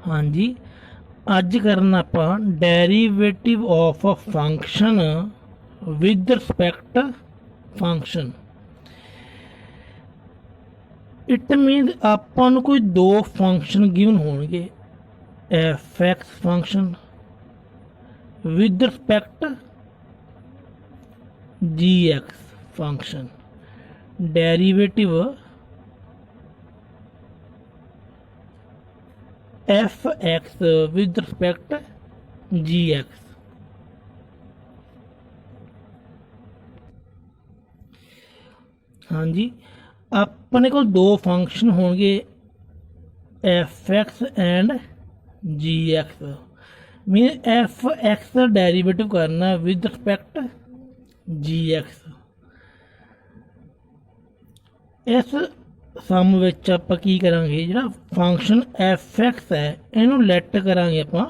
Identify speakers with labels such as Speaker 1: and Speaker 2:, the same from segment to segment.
Speaker 1: हाँ जी, अज करना आपां derivative of a function with respect function. It mean आपां नूं कोई दो फंक्शन गिवन होणगे, F X function with respect G X function. Derivative F X with respect G X. हाँ जी, अपने को दो फंक्शन होंगे F X and G X. Mean F X का डेरिवेटिव करना विद रिस्पैक्ट जी एक्स। इस सम विच आपां की करांगे, जिहड़ा फंक्शन एफ एक्स है इनू लैट करांगे आपां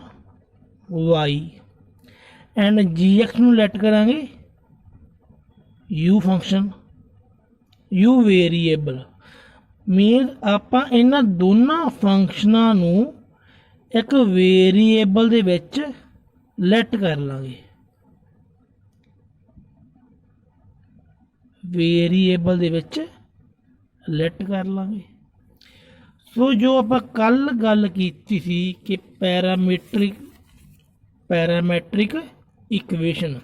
Speaker 1: वाई एंड जी एक्स नू लैट करांगे you function, you variable. Mean आपां इन्हां दोनों फंक्शनां नू एक वेरीएबल दे विच लैट कर लांगे, वेरीएबल दे विच लैट कर लांगे। सो जो आपां कल गल कीती सी कि पैरामैट्रिक इक्वेशन,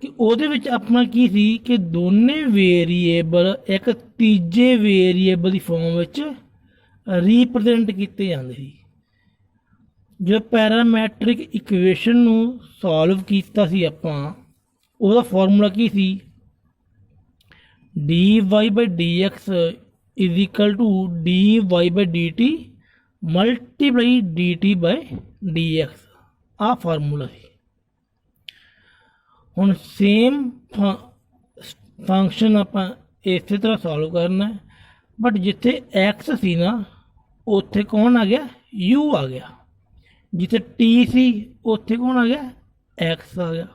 Speaker 1: कि ਉਹਦੇ ਵਿੱਚ ਆਪਣਾ ਕੀ ਸੀ ਕਿ ਦੋਨੇ ਵੇਰੀਏਬਲ ਇੱਕ ਤੀਜੇ ਵੇਰੀਏਬਲ ਦੀ ਫਾਰਮ ਵਿੱਚ ਰੀਪ੍ਰਜੈਂਟ ਕੀਤੇ ਜਾਂਦੇ ਸੀ। ਜੋ ਪੈਰਾਮੈਟ੍ਰਿਕ ਇਕੁਏਸ਼ਨ ਨੂੰ ਸੋਲਵ ਕੀਤਾ ਸੀ ਆਪਾਂ, ਉਹਦਾ ਫਾਰਮੂਲਾ ਕੀ ਸੀ, dy/dx is equal to dy/dt multiply dt/dx। आ फार्मूला है। हुण सेम फंक्शन आप इस तरह सॉल्व करना है, बट जिथे एक्स सी ना उत्थे कौन आ गया, यू आ गया। जिथे टी सी उत्थे कौन आ गया, एक्स आ गया।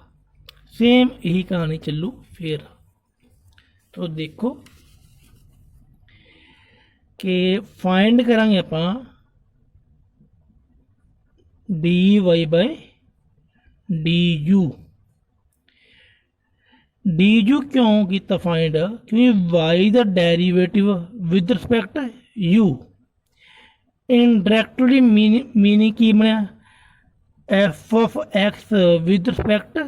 Speaker 1: सेम यही कहानी चलू फिर। तो देखो कि फाइंड करांगे आपां dy/du। डी यू क्यों किया फाइंड, क्योंकि why the derivative with respect u. Indirectly meaning की बनया, F of X with respect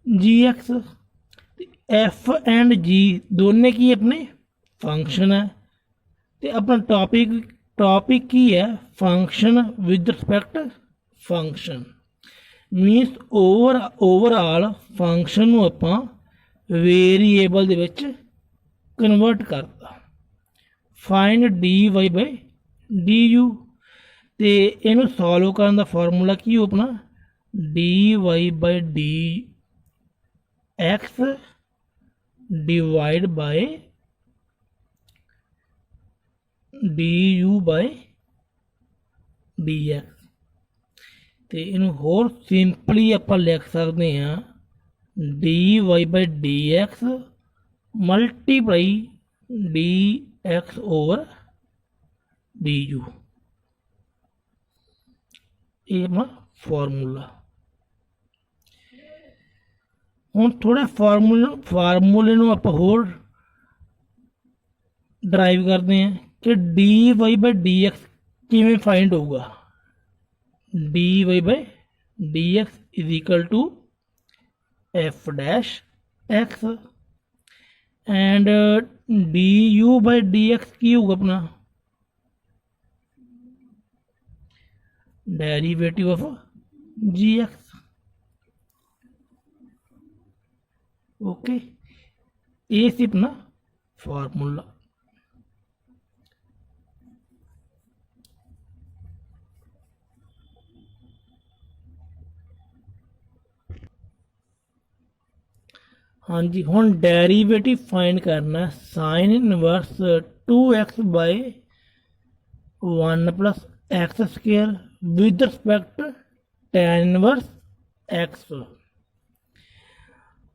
Speaker 1: G X. F and G दोने की अपने फंक्शन है, तो अपना टॉपिक की है function with respect function. मीनस overall function नूं आपां वेरीएबल दे विच कन्वर्ट करता। फाइंड dy/du ते इनू सॉल्व करने का फॉर्मूला की हो अपना, dy/dx डिवाइड बाय du/dx। तो इनू होर सिंपली आप लिख सकते हैं dy/dx multiply dx over du। ये अपना फार्मूला। हुण थोड़ा फार्मूले नूं आपां होर ड्राइव करते हैं कि dy/dx किवें फाइंड होगा। dy/dx is equal to F dash X and du/dx की होगा अपना derivative of G X. Okay, ये सी अपना फार्मूला। हाँ जी, हुण डेरिवेटिव फाइंड करना है sine inverse 2x/1 plus x square with respect tan inverse x.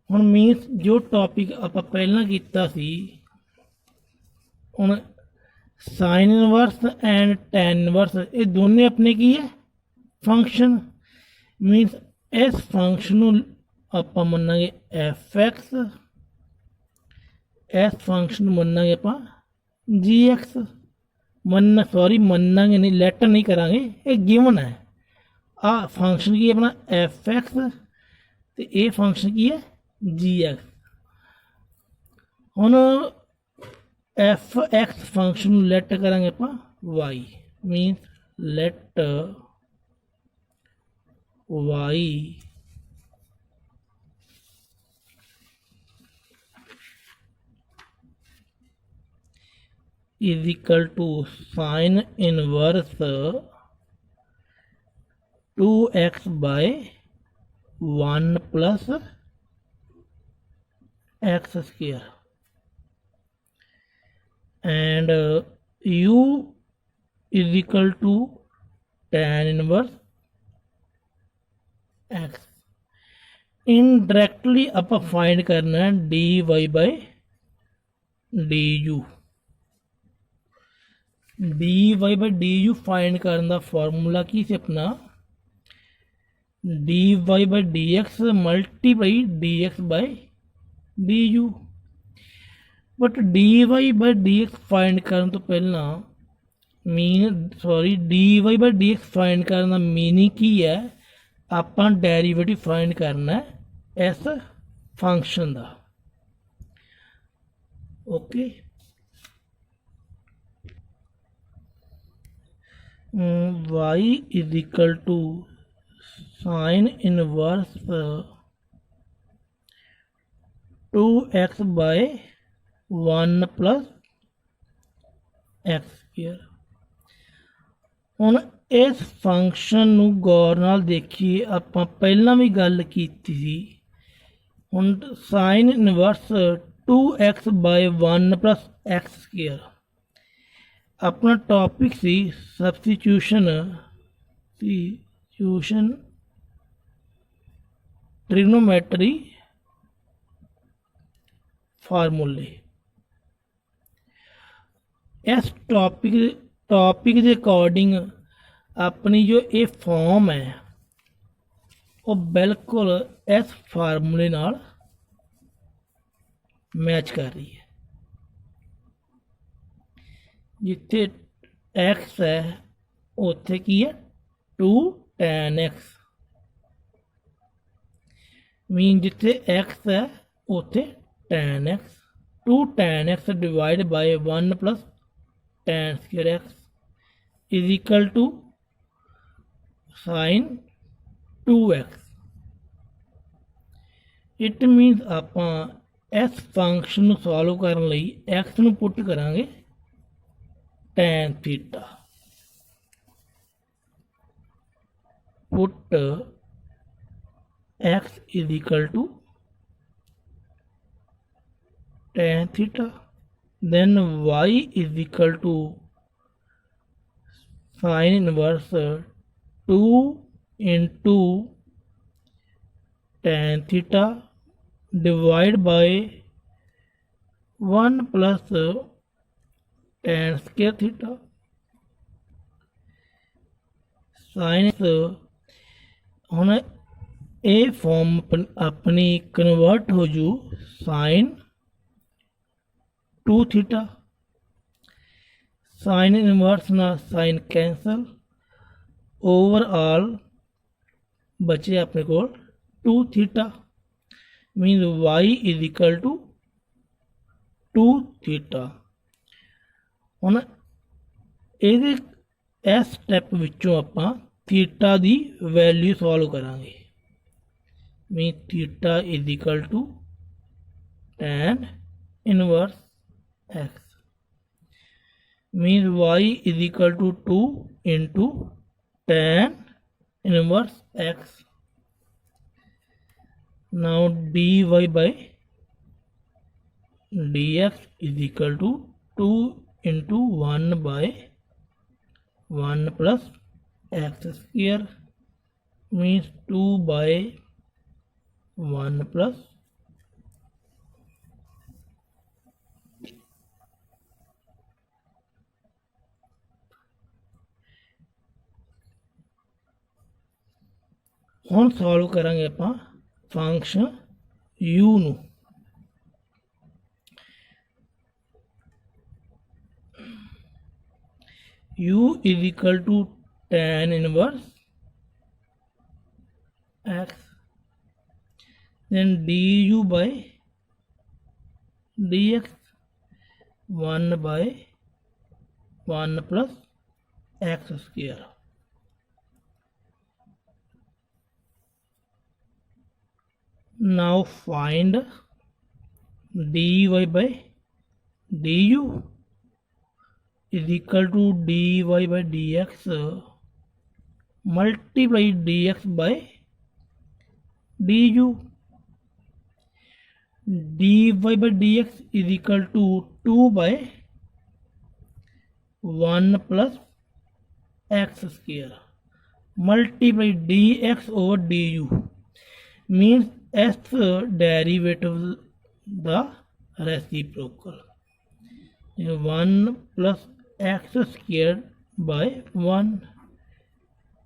Speaker 1: हुण मीनस जो टॉपिक आप पहला किया सी, हुण sine inverse and tan inverse ये दोनों अपने की है फंक्शन मीनस इस फंक्शन ਨੂੰ ਆਪਾਂ ਮੰਨਾਂਗੇ fx इस फंक्शन ਨੂੰ ਮੰਨਾਂਗੇ ਆਪਾਂ gx ਮੰਨਾਂਗੇ ਨਹੀਂ ਲੈਟ नहीं करांगे ये गिवन है आ फंक्शन की अपना fx तो ये फंक्शन की है gx ਹੁਣ एफ एक्स फंक्शन लैट करांगे आप Y means let Y is equal to sine inverse 2x by 1 plus X square and u is equal to tan inverse x indirectly आप फाइंड करना है dy by du dy by du find करने का formula की से अपना dy by dx multiply dx by du but D Y by D X find करने तो पहला D Y by D X find करने का मीनिंग की है आप डेरीवेटिव फाइंड करना है इस फंक्शन का okay Y is equal to sine inverse 2x by 1 plus X square ਹੁਣ इस फंक्शन ਨੂੰ गौर ਨਾਲ देखिए ਆਪਾਂ ਪਹਿਲਾਂ भी गल की ਸੀ ਹੁਣ sine inverse 2x by 1 plus X square अपना टॉपिक सी सब्सटीट्यूशन ट्रिग्नोमेट्री फार्मूले इस टॉपिक के अकॉर्डिंग अपनी जो ये फॉर्म है वो बिल्कुल इस फार्मूले नाल मैच कर रही है जिथे एक्स है उत्थे की है 2 tan x मीन जिथे एक्स है उत्थे tan x 2 tan x divide by 1 plus tan square x is equal to sin 2x it मीनस आप इस फंक्शन ਨੂੰ सॉल्व करने ਲਈ x ਨੂੰ पुट करांगे tan theta put x is equal to tan theta then y is equal to sin inverse 2 into tan theta divide by 1 plus tan square theta sin ਹੁਣ ਇਹ ਫॉर्म अपनी कन्वर्ट हो जू sin 2 थीटा साइन इनवर्स ना sine cancel overall बचे अपने को 2 theta mean y is equal to 2 theta हुण इहदे इस स्टैप विचों आपां थीटा दी वैल्यू सॉल्व करांगे mean theta is equal to tan inverse x means y is equal to 2 into tan inverse x now dy by dx is equal to 2 into 1 by 1 plus x square means 2 by 1 plus ਹੁਣ solve ਕਰਾਂਗੇ ਆਪਾਂ function u ਨੂੰ। u is equal to tan inverse x, then du by dx 1 by 1 plus x square। Now find dy by du is equal to dy by dx multiply dx by du। dy by dx is equal to 2 by 1 plus x square multiply dx over du means s derivative the reciprocal 1 plus x squared by 1,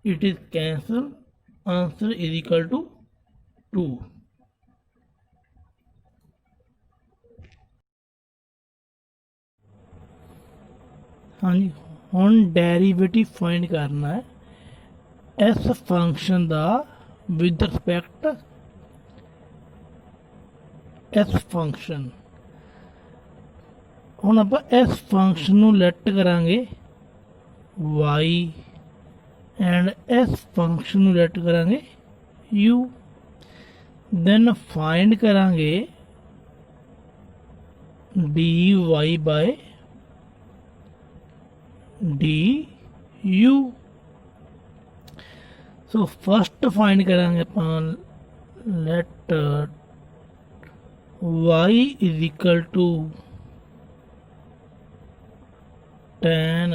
Speaker 1: it is cancelled, answer is equal to 2। हाँ जी, ਹੁਣ derivative find ਕਰਨਾ ਹੈ ਇਸ function ਦਾ with respect ਇਸ function. ਹੁਣ ਆਪਾਂ ਇਸ ਫੰਕਸ਼ਨ ਨੂੰ ਲੈਟ ਕਰਾਂਗੇ y ਐਂਡ ਇਸ ਫੰਕਸ਼ਨ ਨੂੰ ਲੈਟ ਕਰਾਂਗੇ u, ਦੈਨ ਫਾਈਂਡ ਕਰਾਂਗੇ dy by du। So first find करेंगे अपन let y is equal to tan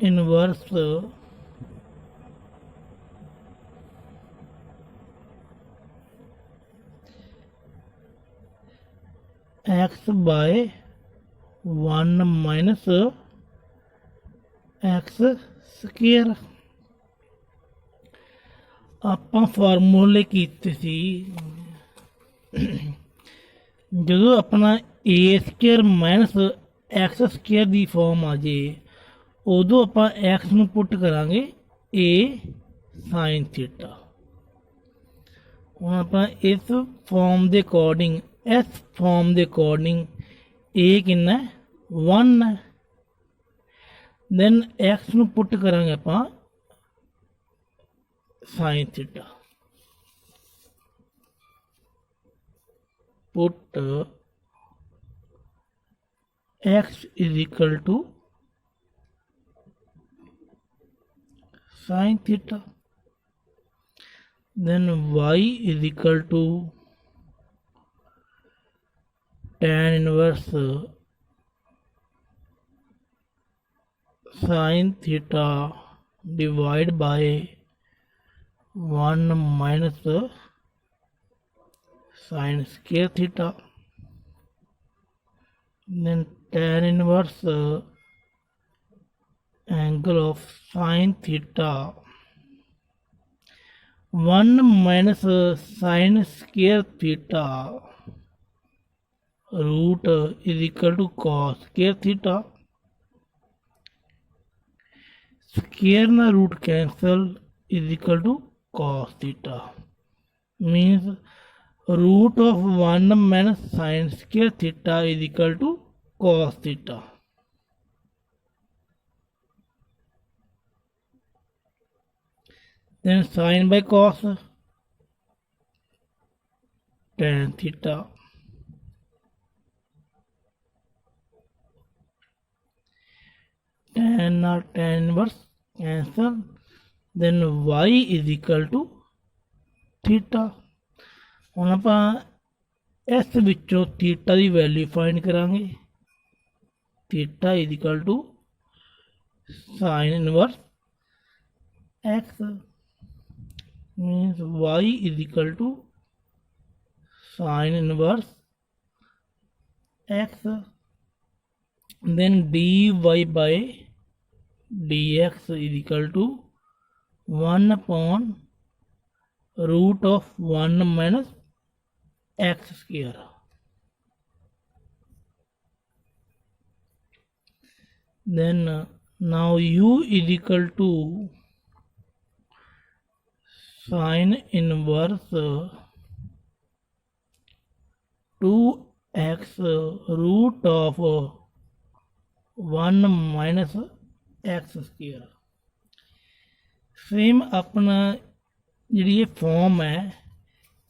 Speaker 1: inverse x by 1 minus x square। ਆਪਾਂ ਫਾਰਮੂਲੇ ਕੀਤੇ ਸੀ ਜਦੋਂ ਆਪਣਾ a square minus x square the farm ਆ ਜੇ ਉਦੋਂ ਆਪਾਂ x ਨੂੰ ਪੁੱਟ ਕਰਾਂਗੇ a sin ਥੀਟਾ। ਹੁਣ ਆਪਾਂ ਇਸ ਫਾਰਮ ਦੇ ਅਕੋਰਡਿੰਗ ਇਸ ਫਾਰਮ ਦੇ ਅਕੋਰਡਿੰਗ a ਕਿੰਨਾ 1 ਹੈ, then x ਨੂੰ ਪੁੱਟ ਕਰਾਂਗੇ ਆਪਾਂ sin theta। put x is equal to sin theta, then y is equal to tan inverse sin theta divided by 1 minus sin square theta, then tan inverse angle of sin theta 1 minus sin square theta root is equal to cos square theta। square na root cancel is equal to cos theta means root of 1 minus sin square theta is equal to cos theta। then sin by cos tan theta, tan or tan inverse cancel, then y is equal to theta। ਹੁਣ ਆਪਾਂ ਇਸ ਵਿੱਚੋਂ theta ਦੀ value find ਕਰਾਂਗੇ। Theta is equal to sine inverse x means y is equal to sin inverse x, then dy by dx is equal to 1 upon root of 1 minus x square. Then now u is equal to sine inverse 2x root of 1 minus x square. Same अपना जी form है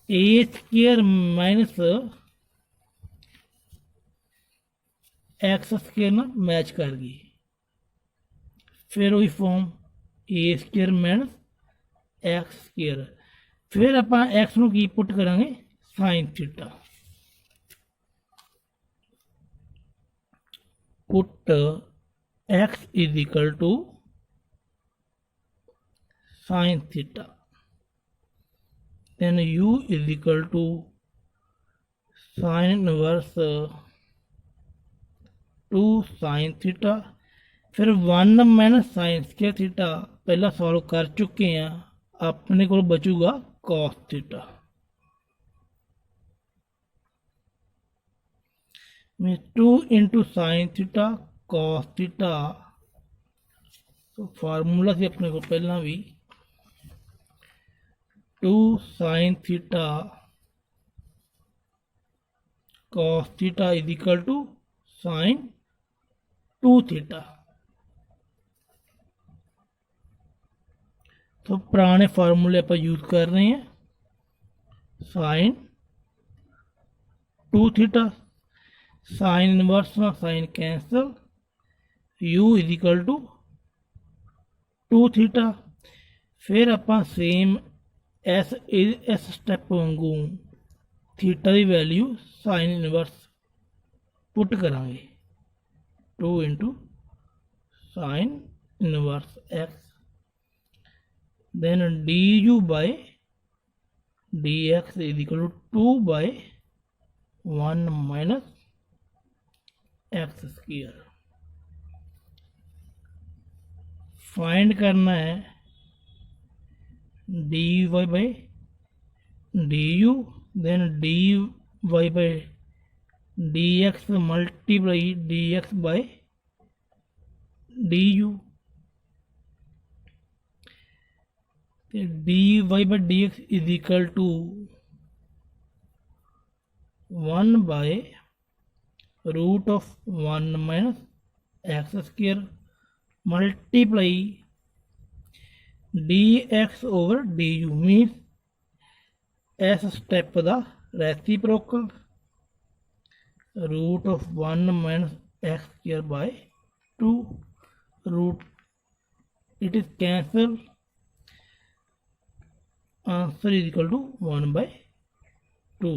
Speaker 1: A square minus X square ना match कर गई, फिर वही form A square minus X square, फिर आप एक्स नूं की पुट करांगे sine theta, put X is equal to sine theta, then u is equal to sin inverse 2 sin theta, फिर 1 माइनस साइन स्क्वायर थीटा पहला सॉल्व कर चुके हैं, अपने को बचूगा cos theta, mean 2 into sine theta cos theta. तो फार्मूला से अपने को पहला भी 2 sine theta cos theta is equal to sine 2 theta. तो पुराने फार्मूले आप यूज कर रहे हैं, साइन 2 थीटा, साइन इनवर्स में साइन कैंसल, u इज इक्वल टू 2 थीटा, फिर आप सेम एस स्टैप वांगू थीटा की वैल्यू साइन इनवर्स पुट करांगे 2 into sine inverse X, then D U by D X is equal to 2 by 1 minus X square. Find करना है D Y by D U, then D Y by D X multiply D X by D U, D Y by D X is equal to 1 by root of 1 minus X square multiply dx over du means S step the reciprocal root of 1 minus x square by 2 root, it is cancelled, answer is equal to 1 by 2।